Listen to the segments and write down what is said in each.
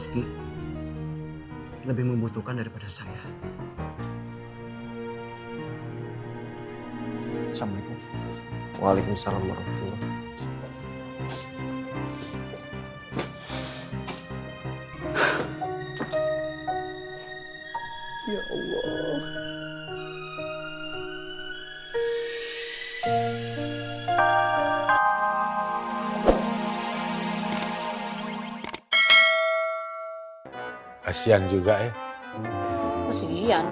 Boski lebih membutuhkan daripada saya. Assalamualaikum. Waalaikumsalam warahmatullahi. Ya Allah. Kasihan juga ya. Kesian.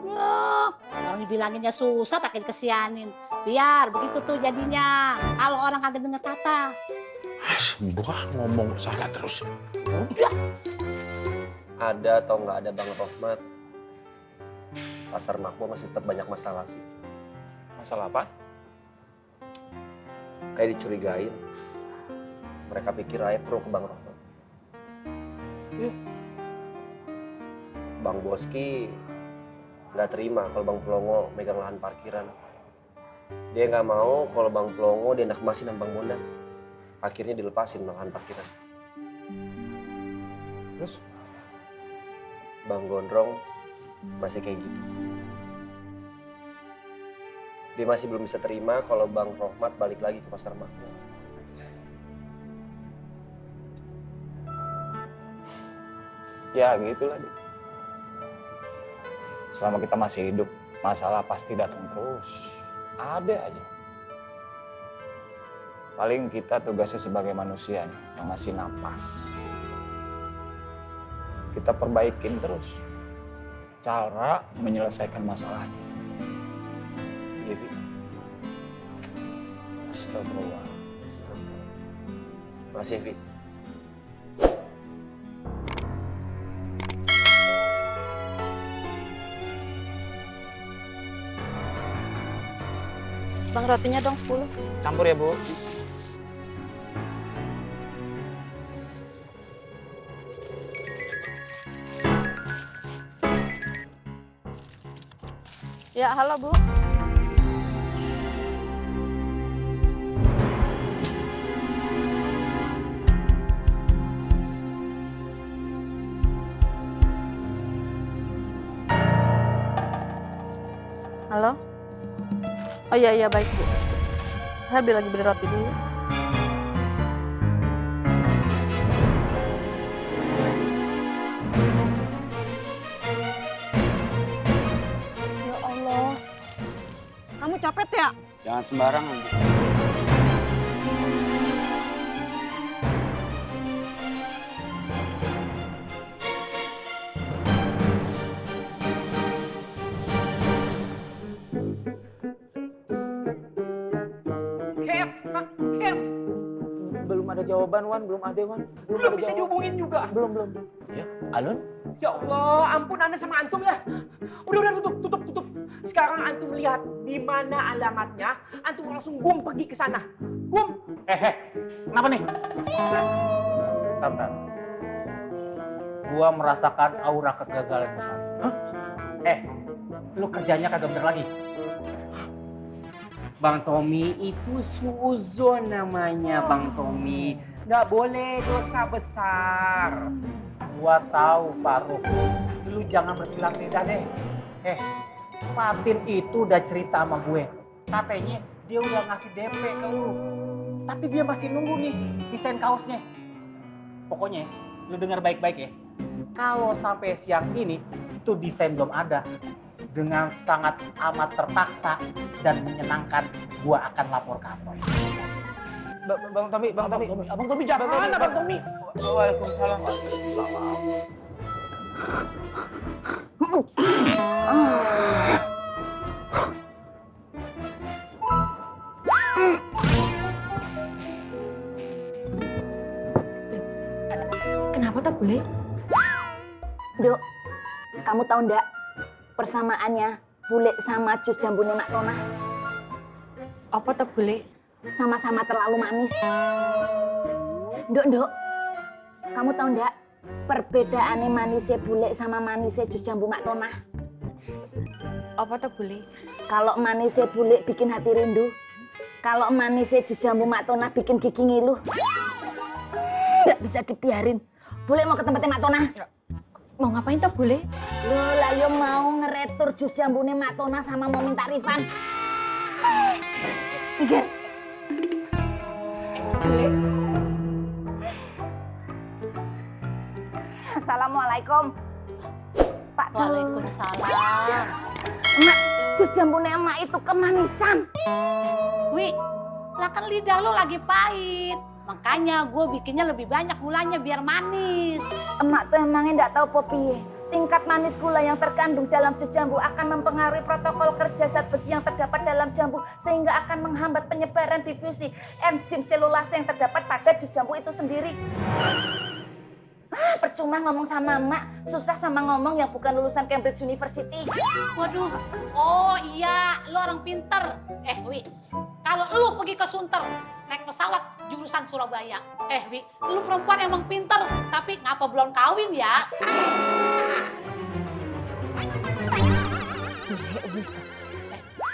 Wah, orang dibilanginnya susah pakai dikesianin. Biar begitu tuh jadinya. Kalau orang kagak denger kata. Sembuh ngomong salah terus. Udah. Ada atau nggak ada Bang Rohmat, pasar Makmur masih tetap banyak masalah. Masalah apa? Kayak dicurigain. Mereka pikir Ayah pro ke Bang Rohmat. Bang Boski nggak terima kalau Bang Pelongo megang lahan parkiran. Dia nggak mau kalau Bang Pelongo dienak masin sama Bang Bondan. Akhirnya dilepasin lahan parkiran. Terus? Bang Gondrong masih kayak gitu. Dia masih belum bisa terima kalau Bang Rohmat balik lagi ke pasar Makmur. Ya gitulah. Selama kita masih hidup, masalah pasti datang terus. Ada aja. Paling kita tugasnya sebagai manusia nih, yang masih napas. Kita perbaikin terus cara menyelesaikan masalahnya. Iya, Vi. Astagfirullah. Astagfirullah. Makasih, Vi. Bang, rotinya dong 10. Campur ya, Bu. Ya, halo Bu. Halo? Oh iya baik Bu. Saya lagi beli roti dulu. Ya Allah. Kamu copet ya? Jangan sembarangan, Bu. Belum ada jawaban, Wan. Belum ada, Wan. Belum bisa dihubungin juga. Belum. Ya, Alun? Ya Allah, ampun Anda sama Antum ya. Udah tutup. Sekarang Antum lihat di mana alamatnya. Antum langsung gum pergi ke sana. Gum. Kenapa nih? Bentar. Gua merasakan aura kegagalan besar. Hah? Lu kerjanya kagak bener lagi. Bang Tommy, itu suuzon namanya Bang Tommy. Nggak boleh dosa besar. Gua tahu, Faruk. Lu jangan bersilang lidah deh. Fatin itu udah cerita sama gue. Katanya dia udah ngasih DP ke lu. Tapi dia masih nunggu nih desain kaosnya. Pokoknya lu dengar baik-baik ya. Kalau sampai siang ini itu desain belum ada, dengan sangat amat terpaksa dan menyenangkan, gua akan lapor kantor. Bang Tommy. Abang Tommy jangan, Abang Tommy. Waalaikumsalam. Kenapa tak boleh? Dok, kamu tahu ndak persamaannya bule sama jus jambune Mak Tonah? Apa tak boleh? Sama-sama terlalu manis. Dok, kamu tahu ndak perbedaannya manisnya bule sama manisnya jus jambu Mak Tonah? Apa tak boleh? Kalau manisnya bule bikin hati rindu, kalau manisnya jus jambu Mak Tonah bikin gigi ngilu. Nggak bisa dibiarin. Bule mau ke tempatnya Mak Tona. Mau ngapain toh Bule? Loh lah yo mau ngeretur jus jambune Mak Tona sama mau minta refund. Mikir. Bule. Assalamualaikum. Pak Dul. Waalaikumsalam. Mak, jus jambune Emak itu kemanisan. Wi, lah kan lidah lo lagi pahit. Makanya gue bikinnya lebih banyak gulanya biar manis. Emak tuh emangnya nggak tahu Popi. Tingkat manis gula yang terkandung dalam jus jambu akan mempengaruhi protokol kerja zat besi yang terdapat dalam jambu sehingga akan menghambat penyebaran difusi enzim selulase yang terdapat pada jus jambu itu sendiri. Percuma ngomong sama emak, susah sama ngomong yang bukan lulusan Cambridge University. Waduh, oh iya, lu orang pinter. Wi, kalau lu pergi ke Sunter, naik pesawat jurusan Surabaya. Wi, lu perempuan emang pinter, tapi ngapa belum kawin ya?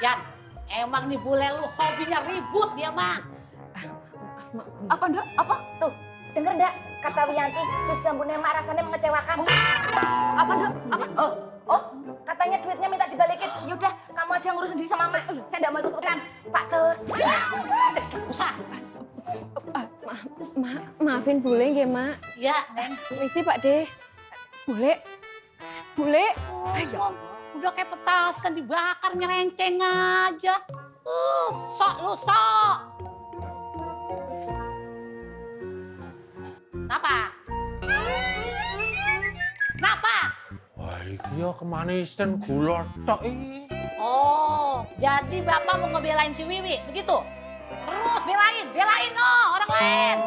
Yan, emang nih bule lu hobinya ribut dia mah. Apa ndak? Apa? Tuh, denger ndak? Kata Wiyanti, jus jambune Emak rasanya mengecewakan. Apa ndak? Apa? Oh, katanya duitnya minta dibalikin. Yaudah, kamu aja ngurus sendiri sama Emak. Saya ndak mau ikut-ikutan. Pak Tur. Usah. Maafin Bule nggih, Mak. Ya, Neng. Misi Pak De. Bule. Bule. Oh, udah kayak petasan dibakar nyerenceng aja. Sok lu sok. Napa? Napa? Wah, iki ya kemanisan gula tok iki. Oh, jadi Bapak mau ngebelain si Wiwi, begitu? Terus belain no orang lain.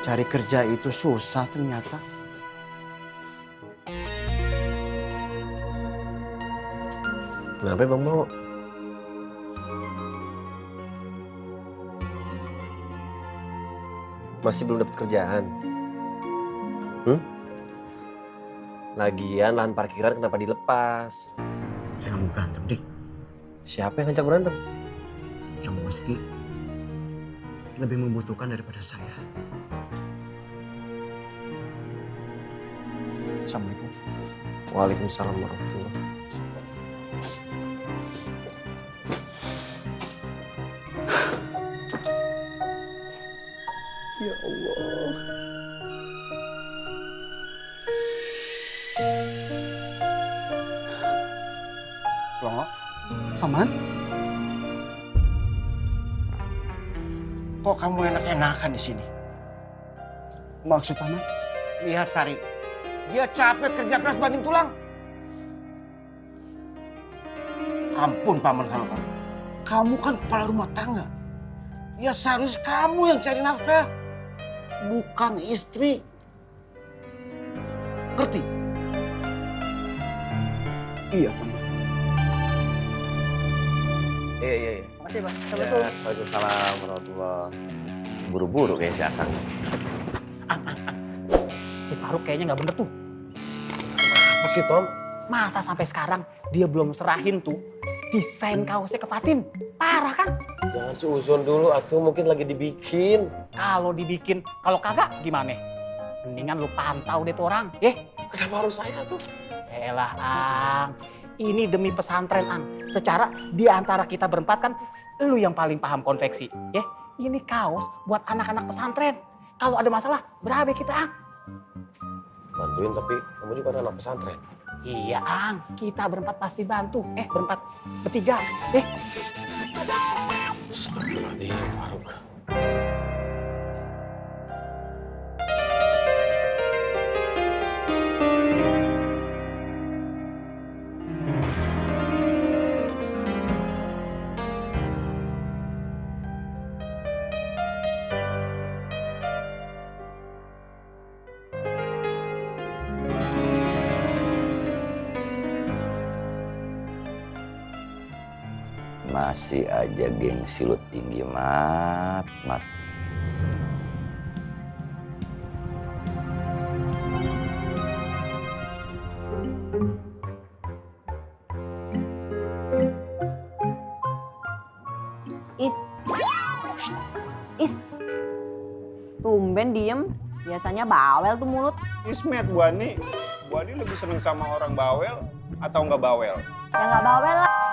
Cari kerja itu susah ternyata. Kenapa Bang Mau? Masih belum dapat kerjaan? Lagian lahan parkiran kenapa dilepas? Saya nggak mau berantem, Dik. Siapa yang ngajak berantem? Kamu Boski lebih membutuhkan daripada saya. Assalamualaikum. Waalaikumsalam warahmatullahi. Ya Allah. Loh, Paman? Kok kamu enak-enakan di sini? Maksud Paman? Lihat Sari, dia capek kerja keras banting tulang. Ampun Paman sama kamu. Kamu kan kepala rumah tangga. Ya seharusnya kamu yang cari nafkah, bukan istri. Ngerti? Iya, Paman. Iya. Makasih Pak. Ya, Waalaikumsalam warahmatullahi. Buru-buru kayak si Akang. Si Faruk kayaknya nggak bener tuh. Apa sih Tom? Masa sampai sekarang dia belum serahin tuh desain kaosnya ke Fatin. Parah kan? Jangan seuzon dulu, atuh mungkin lagi dibikin. Kalau dibikin, kalau kagak gimana? Mendingan lu pantau deh tuh orang. Kenapa harus saya tuh? Elah Ang, ini demi pesantren Ang. Secara di antara kita berempat kan, lu yang paling paham konveksi. Ini kaos buat anak-anak pesantren. Kalau ada masalah, berabe kita Ang. Bantuin tapi kamu juga kan anak pesantren. Iya Ang, kita berempat pasti bantu. Bertiga. Astagfirullahaladzim, Faruk. Masih aja gengsi lu tinggi, Mat. Is, Tumben diem, biasanya bawel tuh mulut. Ismet, Bu Ani. Bu Ani lebih seneng sama orang bawel atau nggak bawel? Ya nggak bawel lah.